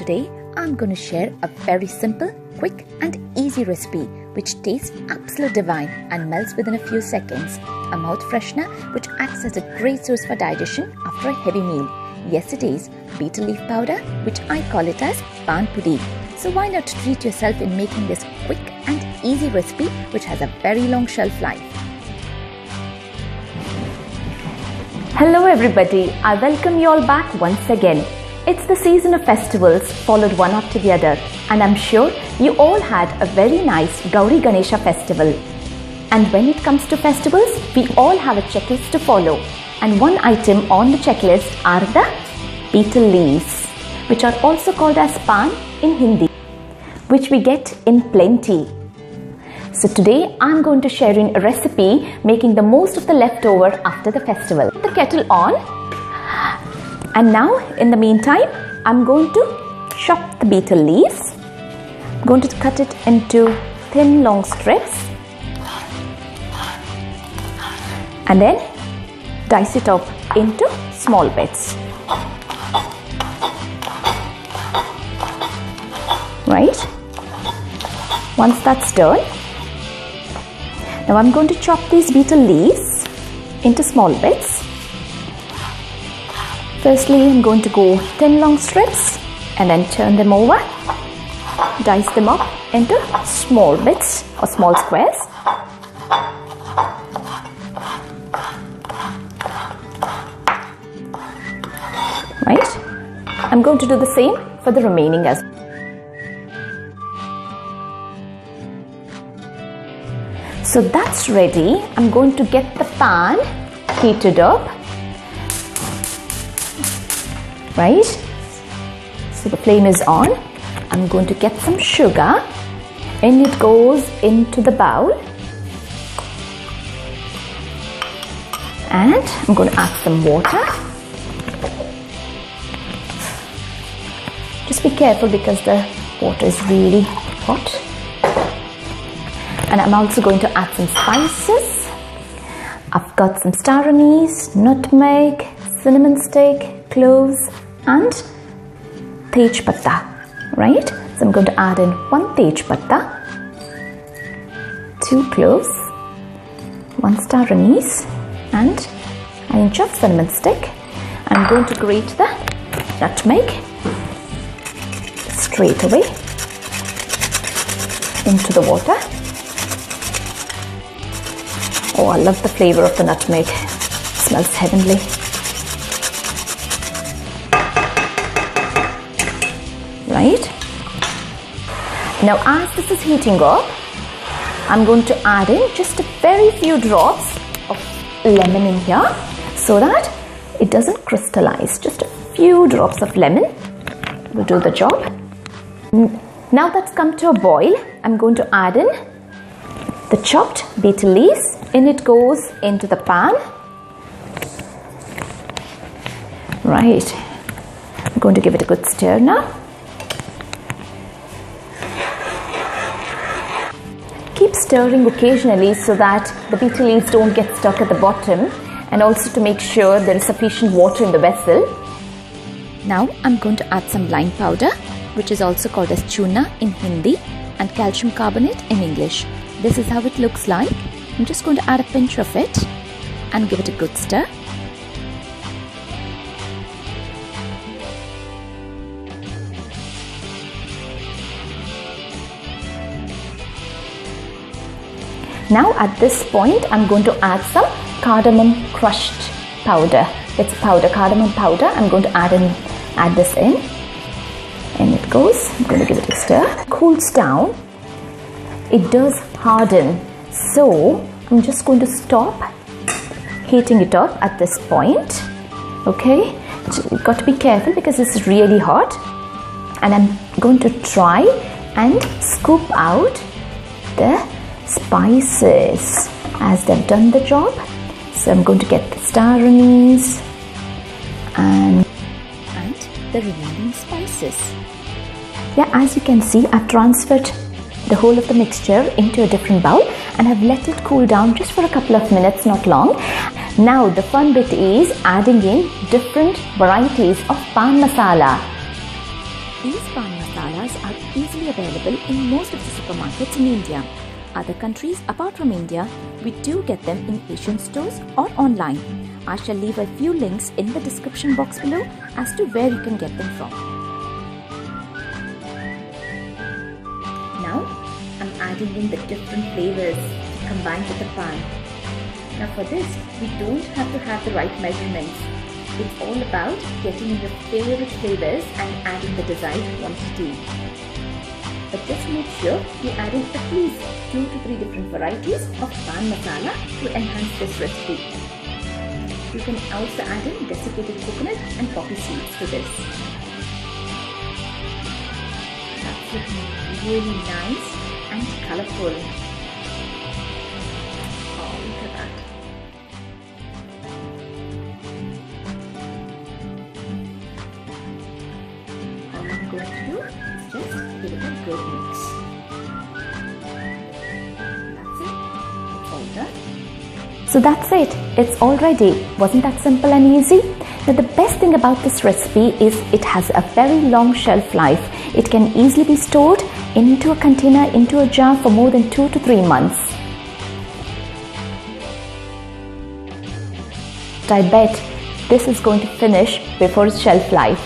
Today I'm going to share a very simple, quick and easy recipe which tastes absolutely divine and melts within a few seconds. A mouth freshener which acts as a great source for digestion after a heavy meal. Yes, it is betel leaf powder, which I call it as Paan Pudi. So why not treat yourself in making this quick and easy recipe which has a very long shelf life. Hello everybody, I welcome you all back once again. It's the season of festivals followed one after the other, and I'm sure you all had a very nice Gauri Ganesha festival. And when it comes to festivals, we all have a checklist to follow, and one item on the checklist are the betel leaves, which are also called as paan in Hindi, which we get in plenty. So today I'm going to share a recipe making the most of the leftover after the festival. Put the kettle on, and now in the meantime I'm going to chop the betel leaves. I'm going to cut it into thin long strips and then dice it up into small bits. Right? Once that's done, now I'm going to chop these betel leaves into small bits. Firstly, I'm going to go thin long strips and then turn them over, dice them up into small bits or small squares. Right? I'm going to do the same for the remaining as well. So that's ready. I'm going to get the pan heated up. Right? So the flame is on. I'm going to get some sugar, and it goes into the bowl. And I'm going to add some water. Just be careful because the water is really hot. And I'm also going to add some spices. I've got some star anise, nutmeg, cinnamon stick, cloves and tej patta. Right? So I'm going to add in 1 tej patta, 2 cloves, 1 star anise and an inch of cinnamon stick. I'm going to grate the nutmeg straight away into the water. Oh, I love the flavor of the nutmeg. It smells heavenly. Right? Now as this is heating up, I'm going to add in just a very few drops of lemon in here so that it doesn't crystallize. Just a few drops of lemon will do the job. Now that's come to a boil, I'm going to add in the chopped betel leaves. In it goes into the pan. Right. I'm going to give it a good stir now. Keep stirring occasionally so that the betel leaves don't get stuck at the bottom, and also to make sure there is sufficient water in the vessel. Now I'm going to add some lime powder, which is also called as chuna in Hindi and calcium carbonate in English. This is how it looks like. I'm just going to add a pinch of it and give it a good stir. Now at this point I'm going to add some cardamom crushed powder. It's powder, cardamom powder. I'm going to add this in. And it goes. I'm going to give it a stir. Cools down. It does harden. So I'm just going to stop heating it up at this point. Okay, you've got to be careful because this is really hot. And I'm going to try and scoop out the spices as they've done the job. So I'm going to get the star anise and the remaining spices. Yeah, as you can see, I've transferred the whole of the mixture into a different bowl and have let it cool down just for a couple of minutes, not long. Now the fun bit is adding in different varieties of Paan Masala. These Paan Masalas are easily available in most of the supermarkets in India. Other countries apart from India, we do get them in Asian stores or online. I shall leave a few links in the description box below as to where you can get them from. Now, I'm adding in the different flavors combined with the paan. Now for this, we don't have to have the right measurements. It's all about getting in your favorite flavors and adding the desired quantity. But just make sure you add in at least 2 to 3 different varieties of Paan Masala to enhance this recipe. You can also add in desiccated coconut and poppy seeds to this. That's looking really nice and colourful. Oh, look at that. All I'm going to do is just give it a good mix. That's it. It's all done. So that's it. It's all ready. Wasn't that simple and easy? Now the best thing about this recipe is it has a very long shelf life. It can easily be stored into a container, into a jar for more than 2 to 3 months. I bet this is going to finish before its shelf life.